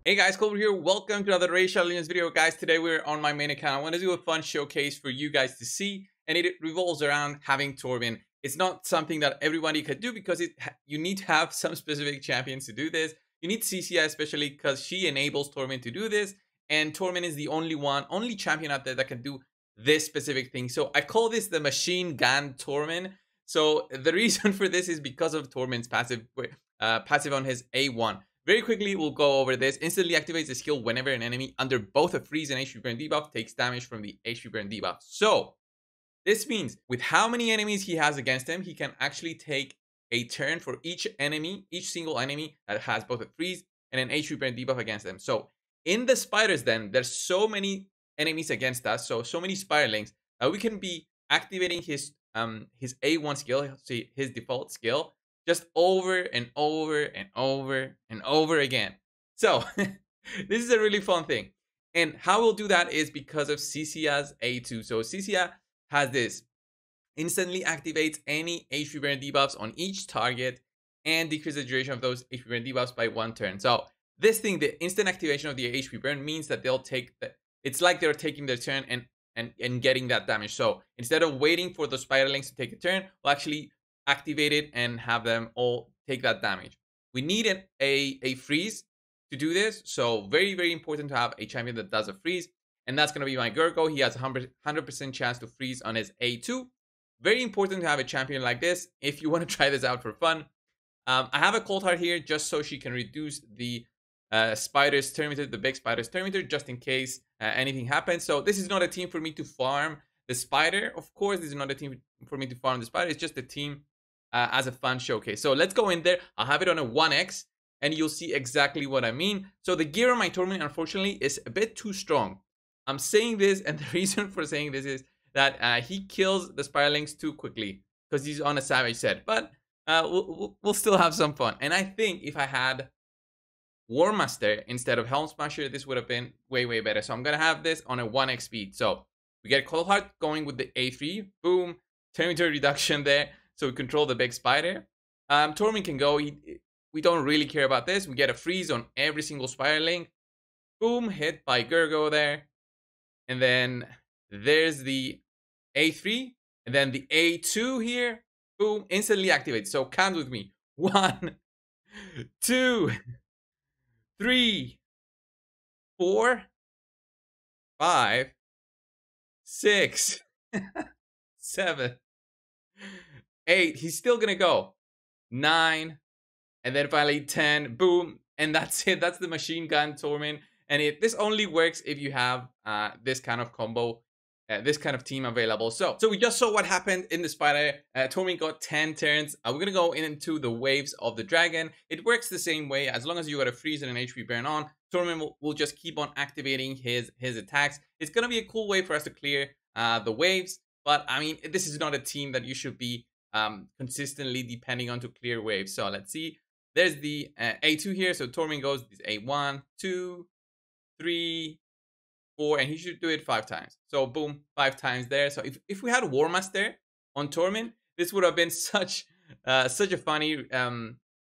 Hey guys, Coldbrew here. Welcome to another Racial Legends video, guys. Today we're on my main account. I want to do a fun showcase for you guys to see, and it revolves around having Tormin. It's not something that everybody could do because you need to have some specific champions to do this. You need CCI especially because she enables Tormin to do this, and Tormin is the only champion out there that can do this specific thing. So I call this the machine gun Tormin. So the reason for this is because of Tormin's passive on his A1. Very quickly, we'll go over this. Instantly activates the skill whenever an enemy under both a freeze and HP burn debuff takes damage from the HP burn debuff. So, this means with how many enemies he has against him, he can actually take a turn for each single enemy that has both a freeze and an HP burn debuff against them. So, in the spiders then, there's so many enemies against us, so many spiderlings, that we can be activating his A1 skill, see his default skill, just over and over and over and over again. So this is a really fun thing. And how we'll do that is because of Cicia's A2. So Cicia has this, instantly activates any HP burn debuffs on each target and decreases the duration of those HP burn debuffs by 1 turn. So this thing, the instant activation of the HP burn, means that they'll take it's like they're taking their turn and getting that damage. So instead of waiting for the spiderlings to take a turn, we'll actually activate it and have them all take that damage. We need a freeze to do this, so very important to have a champion that does a freeze, and that's going to be my Gurgo. He has a 100% chance to freeze on his A2. Very important to have a champion like this if you want to try this out for fun. I have a Cold Heart here just so she can reduce the spider's turn meter, the big spider's turn meter, just in case anything happens. So this is not a team for me to farm the spider. Of course, this is not a team for me to farm the spider. It's just a team as a fun showcase. So let's go in there. I'll have it on a 1x and you'll see exactly what I mean. So the gear on my Tormin, unfortunately, is a bit too strong. I'm saying this, and the reason for saying this is that he kills the spiderlings too quickly because he's on a savage set. But we'll still have some fun. And I think if I had War Master instead of Helm Smasher, this would have been way better. So I'm going to have this on a 1x speed. So we get Cold Heart going with the A3. Boom. Turn meter reduction there. So we control the big spider. Tormin can go. We don't really care about this. We get a freeze on every single spiderling. Boom, hit by Gurgo there. And then there's the A3. And then the A2 here. Boom, instantly activates. So count with me. 1, 2, 3, 4, 5, 6, 7, 8. He's still gonna go. 9, and then finally 10. Boom, and that's it. That's the machine gun Tormin. And this only works if you have this kind of combo, this kind of team available. So we just saw what happened in the spider. Tormin got 10 turns. We're gonna go into the waves of the dragon. It works the same way. As long as you got a freeze and an HP burn on, Tormin will just keep on activating his attacks. It's gonna be a cool way for us to clear the waves. But I mean, this is not a team that you should be consistently depending on to clear waves. So let's see. There's the A2 here. So Tormin goes this A1, 2, 3, 4, and he should do it 5 times. So boom, 5 times there. So if we had War Master on Tormin, this would have been such a funny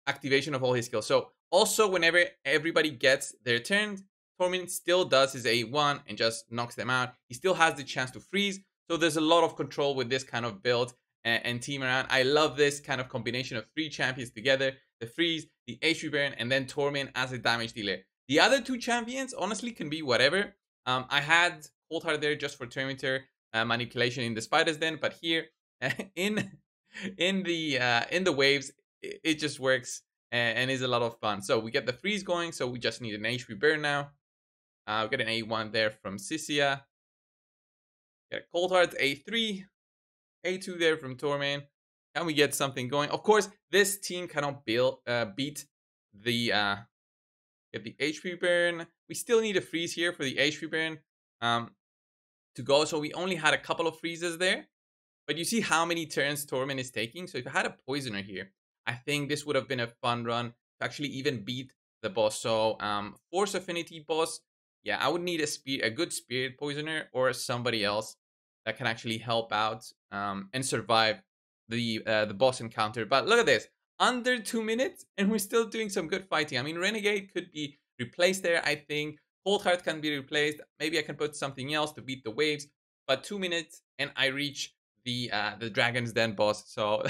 activation of all his skills. So also, whenever everybody gets their turn, Tormin still does his A1 and just knocks them out. He still has the chance to freeze. So there's a lot of control with this kind of build and team around. I love this kind of combination of 3 champions together. The freeze, the HP burn, and then Tormin as a damage dealer. The other 2 champions, honestly, can be whatever. I had Cold Heart there just for turn meter manipulation in the spiders then. But here, in the waves, it just works and is a lot of fun. So we get the freeze going. So we just need an HP burn now. We get an A1 there from Cicia. Get a Cold Heart, A3, A2 there from Tormin. Can we get something going? Of course, this team cannot beat the get the HP burn. We still need a freeze here for the HP burn to go. So we only had a couple of freezes there. But you see how many turns Tormin is taking. So if I had a poisoner here, I think this would have been a fun run to actually even beat the boss. So Force Affinity boss. Yeah, I would need a good Spirit Poisoner or somebody else that can actually help out and survive the boss encounter. But look at this, under 2 minutes, and we're still doing some good fighting. I mean, Renegade could be replaced there, I think. Cold Heart can be replaced. Maybe I can put something else to beat the waves. But 2 minutes and I reach the Dragon's Den boss. So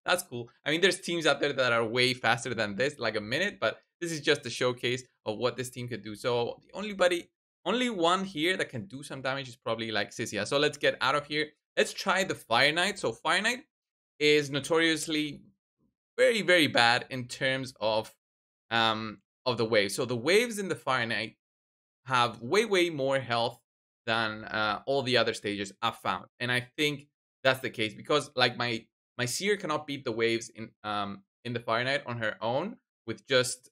that's cool. I mean, there's teams out there that are way faster than this, like a minute, but this is just a showcase of what this team could do. So the only one here that can do some damage is probably like Sisia. So let's get out of here. Let's try the Fire Knight. So Fire Knight is notoriously very, very bad in terms of the waves. So the waves in the Fire Knight have way, way more health than all the other stages I've found. And I think that's the case because like my Seer cannot beat the waves in the Fire Knight on her own with just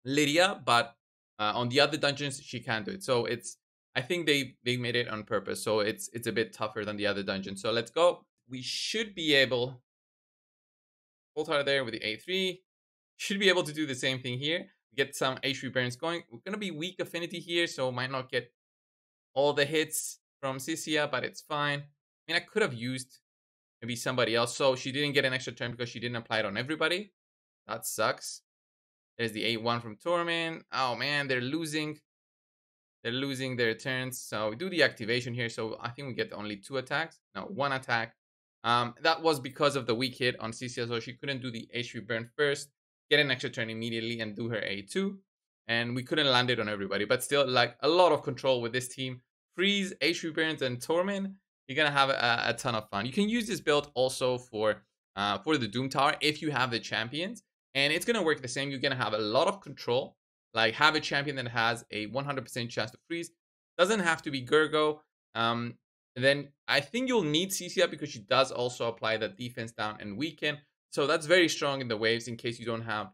Lydia, but on the other dungeons she can do it. So it's I think they made it on purpose. So it's a bit tougher than the other dungeons. So let's go. We should be able Cold Heart there with the A3. Should be able to do the same thing here. Get some HP burns going. We're gonna be weak affinity here, so might not get all the hits from Sisia, but it's fine. I mean, I could have used maybe somebody else. So she didn't get an extra turn because she didn't apply it on everybody. That sucks. There's the 8-1 from Tormin. Oh man, they're losing. They're losing their turns. So we do the activation here. So I think we get only 2 attacks. No, 1 attack. That was because of the weak hit on Sisia, so she couldn't do the HP burn first, get an extra turn immediately, and do her A2. And we couldn't land it on everybody, but still, like, a lot of control with this team. Freeze, HP burns, and Tormin. You're gonna have a ton of fun. You can use this build also for the Doom Tower if you have the champions, and it's gonna work the same. You're gonna have a lot of control. Like, have a champion that has a 100% chance to freeze. Doesn't have to be Gergo. Then I think you'll need Sisia because she does also apply that defense down and weaken. So that's very strong in the waves in case you don't have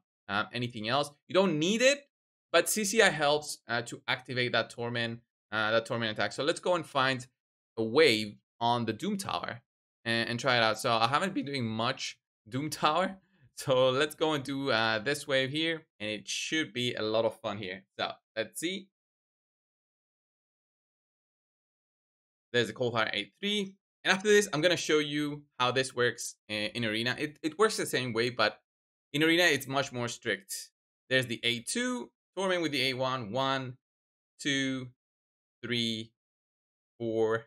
anything else. You don't need it, but Sisia helps to activate that Tormin attack. So let's go and find a wave on the Doom Tower and try it out. So I haven't been doing much Doom Tower. So let's go and do this wave here, and it should be a lot of fun here. So let's see. There's a Cold Heart 8-3. And after this, I'm going to show you how this works in Arena. It works the same way, but in Arena, it's much more strict. There's the A2, Tormin with the A1, 1, 2, 3, 4,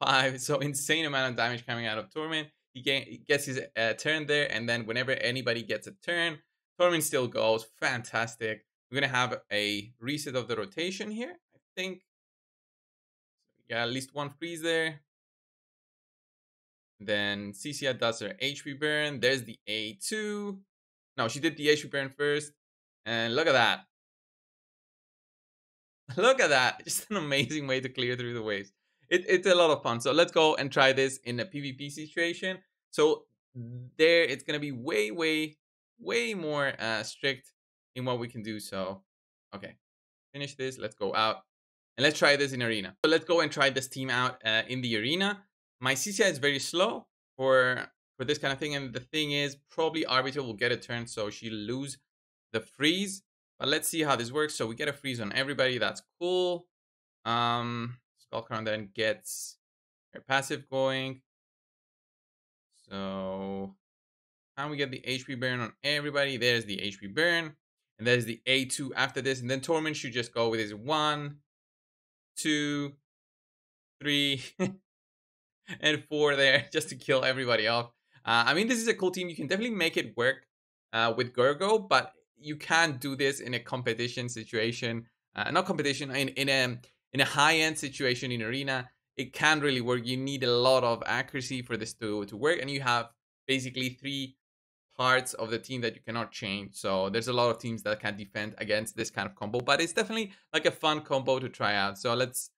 5. So insane amount of damage coming out of Tormin. He gets his turn there, and then whenever anybody gets a turn, Tormin still goes. Fantastic. We're going to have a reset of the rotation here, I think. Yeah, at least 1 freeze there. Then Sisia does her HP burn. There's the A2. No, she did the HP burn first. And look at that. Look at that. Just an amazing way to clear through the waves. It's a lot of fun. So let's go and try this in a PvP situation. So there, it's going to be way, way, way more strict in what we can do. So, okay. Finish this. Let's go out. And let's try this in Arena. So let's go and try this team out in the Arena. My Sisia is very slow for this kind of thing. And the thing is, probably Arbiter will get a turn, so she'll lose the freeze. But let's see how this works. So we get a freeze on everybody. That's cool. Skullcrown then gets her passive going. So can we get the HP burn on everybody? There's the HP burn. And there's the A2 after this. And then Tormin should just go with his 1, 2, 3, and 4 there just to kill everybody off. I mean, this is a cool team. You can definitely make it work with Gergo, but you can't do this in a competition situation. Not competition, in a high-end situation in Arena. It can't really work. You need a lot of accuracy for this to work, and you have basically 3 parts of the team that you cannot change. So there's a lot of teams that can defend against this kind of combo, but it's definitely like a fun combo to try out. So let's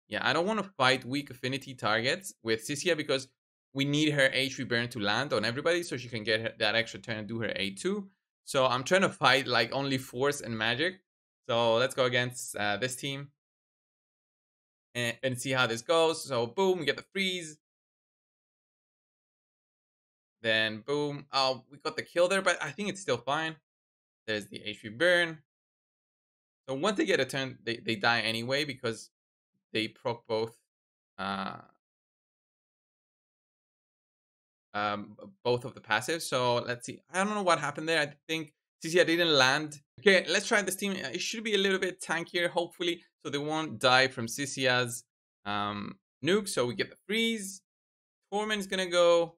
yeah, I don't want to fight weak affinity targets with Sisia because we need her HP burn to land on everybody so she can get that extra turn and do her A2. So I'm trying to fight like only force and magic. So let's go against this team and see how this goes. So boom, we get the freeze. Then boom. Oh, we got the kill there, but I think it's still fine. There's the HP burn. So once they get a turn, they die anyway because they proc both both of the passives. So let's see. I don't know what happened there. I think CCA didn't land. Okay, let's try this team. It should be a little bit tankier, hopefully, so they won't die from CCA's nuke. So we get the freeze. Tormin's gonna go.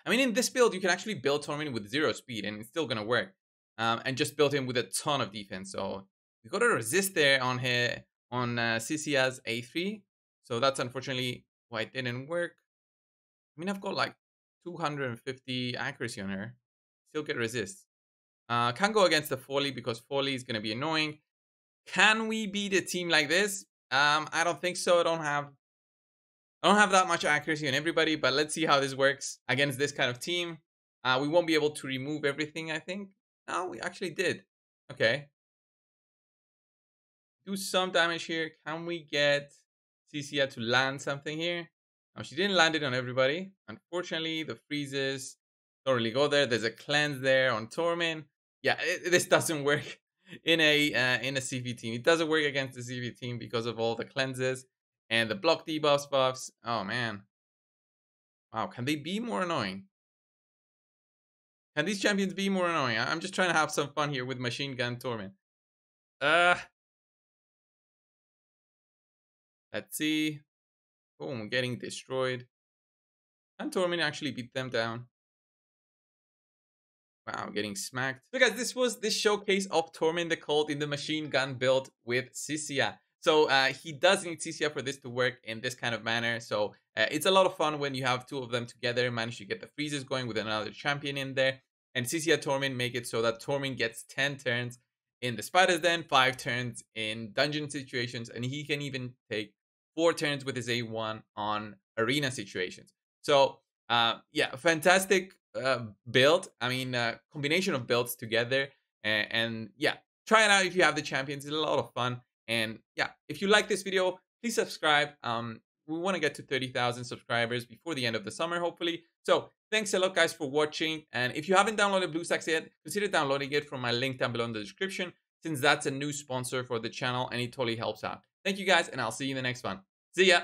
I mean, in this build, you can actually build Tormin with 0 speed, and it's still gonna work. And just build him with a ton of defense. So we got a resist there on here on CCA's A3. So that's unfortunately why it didn't work. I mean, I've got like 250 accuracy on her. Still get resist. Can't go against the Foley because Foley is gonna be annoying. Can we beat a team like this? I don't think so. I don't have that much accuracy on everybody, but let's see how this works against this kind of team. We won't be able to remove everything, I think. No, we actually did. Okay. Do some damage here. Can we get CCA to land something here? No, she didn't land it on everybody. Unfortunately, the freezes don't really go there. There's a cleanse there on Tormin. Yeah, this doesn't work in a CV team. It doesn't work against the CV team because of all the cleanses and the block debuffs buffs. Oh man. Wow, can they be more annoying? Can these champions be more annoying? I'm just trying to have some fun here with Machine Gun Tormin. Let's see. Boom, getting destroyed. And Tormin actually beat them down. Wow, getting smacked. So guys, this was this showcase of Tormin the Cold in the machine gun build with Cisia. So he does need Cisia for this to work in this kind of manner. So it's a lot of fun when you have two of them together, manage to get the freezes going with another champion in there. And Cisia Tormin make it so that Tormin gets 10 turns in the Spider's Den, 5 turns in dungeon situations, and he can even take 4 turns with his A1 on arena situations. So yeah, fantastic build. I mean, combination of builds together. And yeah, try it out if you have the champions. It's a lot of fun. And yeah, if you like this video, please subscribe. We want to get to 30,000 subscribers before the end of the summer, hopefully. So thanks a lot, guys, for watching. And if you haven't downloaded Bluestacks yet, consider downloading it from my link down below in the description, since that's a new sponsor for the channel and it totally helps out. Thank you, guys, and I'll see you in the next one. See ya!